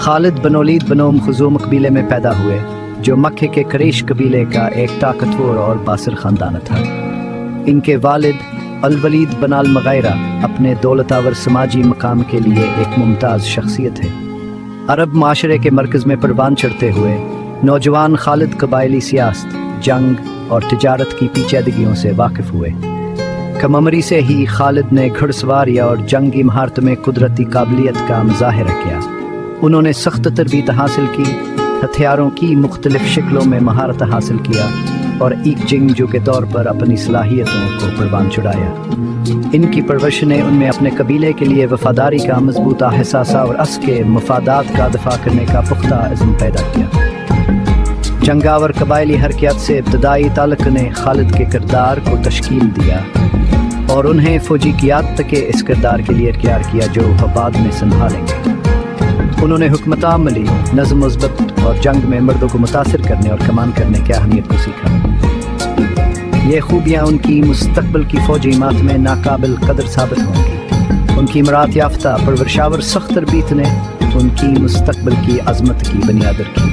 खालिद बन वलीद बनो मखजूम कबीले में पैदा हुए, जो मक्के के करेश कबीले का एक ताकतवर और बासर खानदान था। इनके वालिद अल-वलीद बन अल-मुग़ीरा अपने दौलतावर समाजी मकाम के लिए एक मुमताज़ शख्सियत है। अरब माशरे के मरकज़ में परवान चढ़ते हुए नौजवान खालिद कबायली सियासत, जंग और तिजारत की पेचीदगियों से वाकिफ़ हुए। कम उम्री से ही खालिद ने घुड़सवारी और जंगी महारत में कुदरती काबिलियत का मुज़ाहिरा किया। उन्होंने सख्त तरबियत हासिल की, हथियारों की मुख्तलिफ शक्लों में महारत हासिल किया और एक जंगजू के तौर पर अपनी सलाहियतों को परवान चढ़ाया। इनकी परवरिश ने उनमें अपने कबीले के लिए वफादारी का मजबूता एहसास और अस के मफादात का दफा करने का पुख्ता इज़्म पैदा किया। जंगावर कबायली हरकत से इब्तदाई ताल्लुक़ ने खालिद के किरदार को तश्कील दिया और उन्हें फौजी क़ियादत के इस किरदार के लिए तैयार किया जो वह बाद में संभालेंगे। उन्होंने हुकमत अमली, नज़्म व ज़ब्त और जंग में मर्दों को मुतासिर करने और कमान करने की अहमियत को सीखा। ये खूबियाँ उनकी मुस्तक़बिल की फ़ौजी हिमायत में नाकाबिल कदर साबित होंगी। उनकी मरात याफ्ता परवरिशावर सख्त तरबियत ने उनकी मुस्तक़बिल की अज़मत की बुनियाद रखी।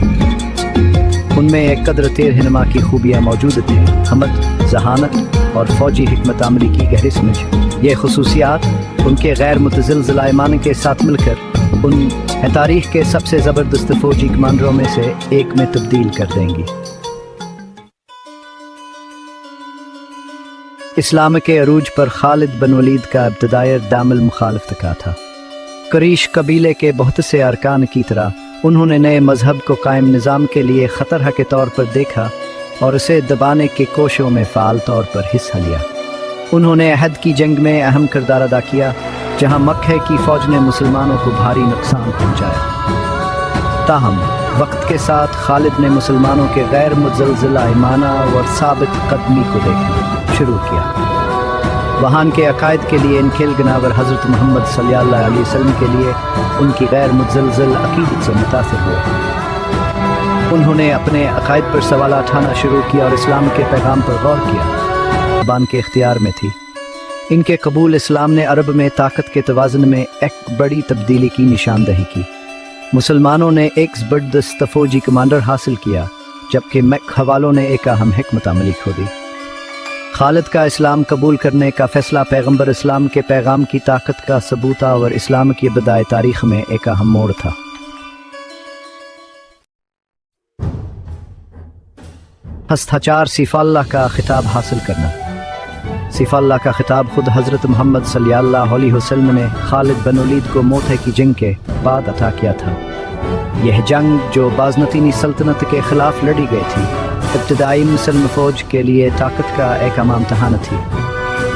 उनमें एक कदर तेर हिनमा की खूबियाँ मौजूद थी, हमत, जहानत और फ़ौजी हिकमत अमली की गहरी समझ। ये खुसूसियात उनके गैर मुतज़िलज़िल ईमान के साथ मिलकर उन तारीख़ के सबसे ज़बरदस्त फ़ौजी कमांडरों में से एक में तब्दील कर देंगी। इस्लाम के अरूज पर खालिद बन वलीद का इब्तिदाई दामल मुखालिफत का था। करीश कबीले के बहुत से अरकान की तरह उन्होंने नए मजहब को कायम निज़ाम के लिए ख़तरा के तौर पर देखा और उसे दबाने की कोशिशों में फ़ाल तौर पर हिस्सा लिया। उन्होंने अहद की जंग में अहम किरदार अदा किया, जहां मक्के की फ़ौज ने मुसलमानों को भारी नुकसान पहुंचाया। ताहम वक्त के साथ खालिद ने मुसलमानों के गैर मुतज़िलज़िल ईमान और साबित कदमी को देखना शुरू किया। वहाँ के अकायद के लिए इनखेल गनावर हज़रत मोहम्मद सल्लल्लाहु अलैहि वसल्लम के लिए उनकी गैर मुतज़िलज़िल अक़ीदत से मुतासिर हुए। उन्होंने अपने अकायद पर सवाल उठाना शुरू किया और इस्लाम के पैगाम पर गौर किया। बान के इख्तियार में थी। इनके कबूल इस्लाम ने अरब में ताकत के तवाज़ुन में एक बड़ी तब्दीली की निशानदही की। मुसलमानों ने एक ज़बरदस्त फ़ौजी कमांडर हासिल किया, जबकि मक्का वालों ने एक अहम हिकमत अमली खो दी। खालिद का इस्लाम कबूल करने का फ़ैसला पैगम्बर इस्लाम के पैगाम की ताकत का सबूत और इस्लाम की इब्तिदाई तारीख़ में एक अहम मोड़ था। हस्ताचार सिफ़ाल्लाह का खिताब हासिल करना। सिफ़ाल्लाह का खिताब खुद हज़रत मोहम्मद सल्लल्लाहु अलैहि वसल्लम ने खालिद बन वलीद को मौत की जंग के बाद अता किया था। यह जंग जो बाज़नतीनी सल्तनत के ख़िलाफ़ लड़ी गई थी, इब्तिदाई मुसलमान फ़ौज के लिए ताकत का एक अहम इम्तिहान थी।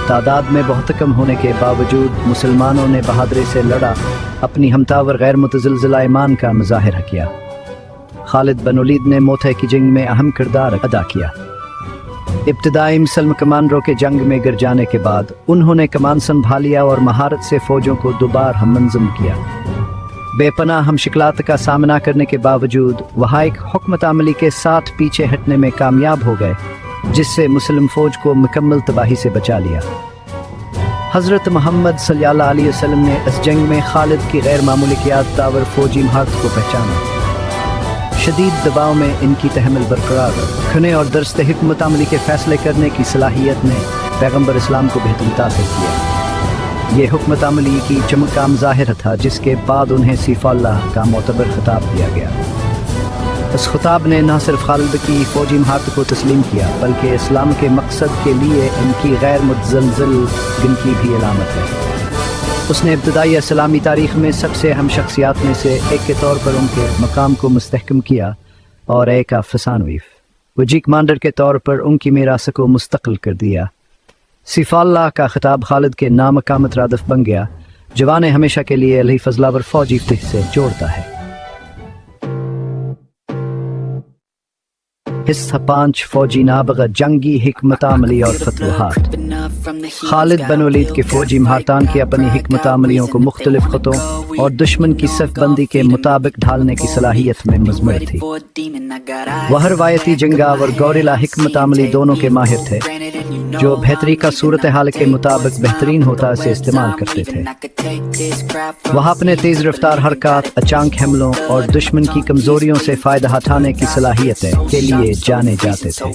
तादाद में बहुत कम होने के बावजूद मुसलमानों ने बहादुरी से लड़ा, अपनी हमतावर गैर मुतज़िलज़िल ईमान का मुज़ाहिरा किया। खालिद बन वलीद ने मौत की जंग में अहम किरदार अदा किया। इब्तिदाई मुसलमान कमांडरों के जंग में गिर जाने के बाद उन्होंने कमान संभालिया और महारत से फ़ौजों को दोबारा हममंज़म किया। बेपनाह हमशिकलात का सामना करने के बावजूद वहाँ एक हुकमत अमली के साथ पीछे हटने में कामयाब हो गए, जिससे मुस्लिम फ़ौज को मुकम्मल तबाही से बचा लिया। हज़रत मोहम्मद सल्लल्लाहु अलैहि वसल्लम ने इस जंग में खालिद की गैर मामूली क़ियादत और फ़ौजी महारत को पहचाना। शदीद दबाव में इनकी तहम्मुल बरकरार रखने और दरस्त हिकमत अमली के फ़ैसले करने की सलाहियत ने पैगम्बर इस्लाम को बेहद मुतासिर किया। ये हुकमत अमली की चमक का मुज़ाहिरा था, जिसके बाद उन्हें सिफ़ाल्लाह का मोतबर खिताब दिया गया। इस खिताब ने न सिर्फ खालिद की फ़ौजी महारत को तस्लीम किया, बल्कि इस्लाम के मकसद के लिए इनकी गैर मुतज़िलज़िल गिनती भी अलामत है। उसने इब्तिदाई इस्लामी तारीख़ में सबसे अहम शख्सियात में से एक के तौर पर उनके मकाम को मुस्तहकम किया और एक अफ़सानवीफ वजी कमांडर के तौर पर उनकी मीरास को मुस्तकिल कर दिया। सिफ़ाल्लाह का खिताब खालिद के नामका मुतरादिफ बन गया, जवान हमेशा के लिए अली फजलावर फ़ौजी फ़तह से जोड़ता है। हिस्सा 5 फ़ौजी नाबगा जंगी हिकमत अमली और फतवाहात। खालिद बन वलीद के फ़ौजी महारतान की अपनी हिकमत अमलियों को मुख्तलिफ ख़तों اور دشمن کی صف بندی کے مطابق ڈھالنے کی صلاحیت میں مضمر تھی۔ وہ روایتی جنگاور گوریلا حکمت عملی دونوں کے ماہر تھے، جو بہتری کا صورتحال کے مطابق بہترین ہوتا اسے استعمال کرتے تھے۔ وہ اپنے تیز رفتار حرکات، اچانک حملوں اور دشمن کی کمزوریوں سے فائدہ اٹھانے کی صلاحیت کے لیے جانے جاتے تھے۔